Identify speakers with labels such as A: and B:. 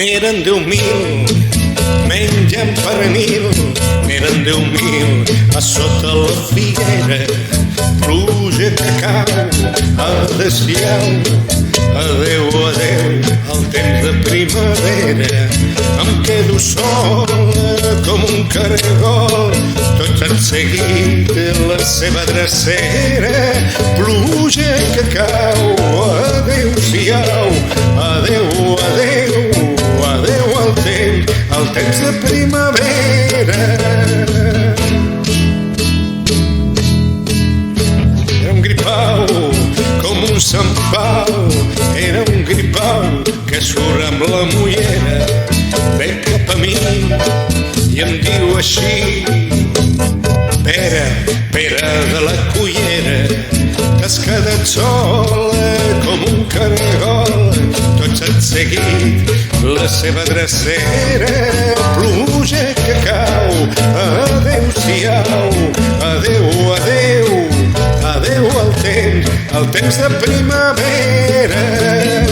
A: N'eren 10.000 menjant pernil, n'eren 10.000 a sota la figuera. Pluja que cau, adéu-siau, adéu, adéu, el temps de primavera. Em quedo sola com un caragol, tots han seguit la seva drecera. Pluja que cau, adéu-siau, adéu, adéu, adéu el temps de primavera. Era un gripau com un Sant Pau, era un gripau que surt amb la mullera. Ve cap a mi i em diu així: Pere, Pere de la Cullera, t'has quedat sola com un caragol, tots han seguit la seva drecera. Pluja que cau, adéu-siau, adéu, adéu, adéu el temps de primavera.